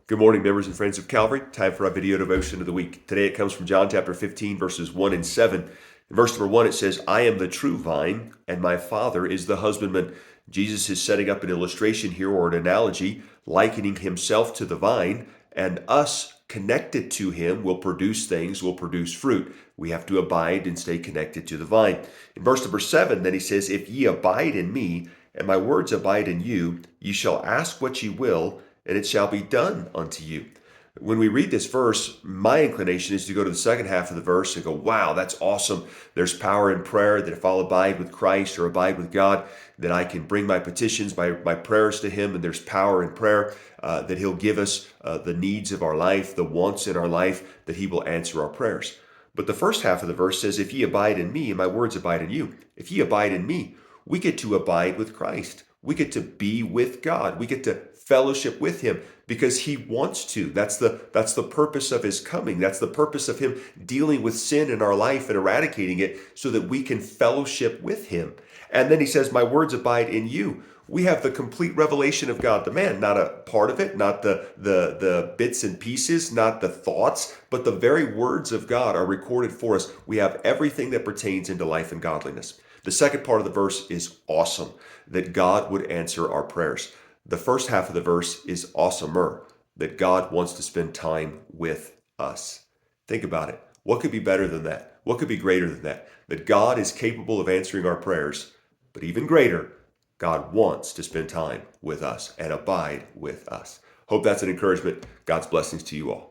Good morning, members and friends of Calvary. Time for our video devotion of the week. Today it comes from John chapter 15, verses 1 and 7. In verse number 1, it says, I am the true vine, and my Father is the husbandman. Jesus is setting up an illustration here, or an analogy, likening himself to the vine, and us connected to him will produce things, will produce fruit. We have to abide and stay connected to the vine. In verse number 7, then he says, If ye abide in me, and my words abide in you, ye shall ask what ye will, and it shall be done unto you. When we read this verse, my inclination is to go to the second half of the verse and go, wow, that's awesome. There's power in prayer, that if I'll abide with Christ or abide with God, that I can bring my petitions, my prayers to him, and there's power in prayer, that he'll give us the needs of our life, the wants in our life, that he will answer our prayers. But the first half of the verse says, if ye abide in me and my words abide in you, if ye abide in me, we get to abide with Christ. We get to be with God. We get to fellowship with him because he wants to. That's the purpose of his coming. That's the purpose of him dealing with sin in our life and eradicating it so that we can fellowship with him. And then he says, my words abide in you. We have the complete revelation of God the man, not a part of it, not the bits and pieces, not the thoughts, but the very words of God are recorded for us. We have everything that pertains into life and godliness. The second part of the verse is awesome, that God would answer our prayers. The first half of the verse is awesomer, that God wants to spend time with us. Think about it. What could be better than that? What could be greater than that? That God is capable of answering our prayers, but even greater, God wants to spend time with us and abide with us. Hope that's an encouragement. God's blessings to you all.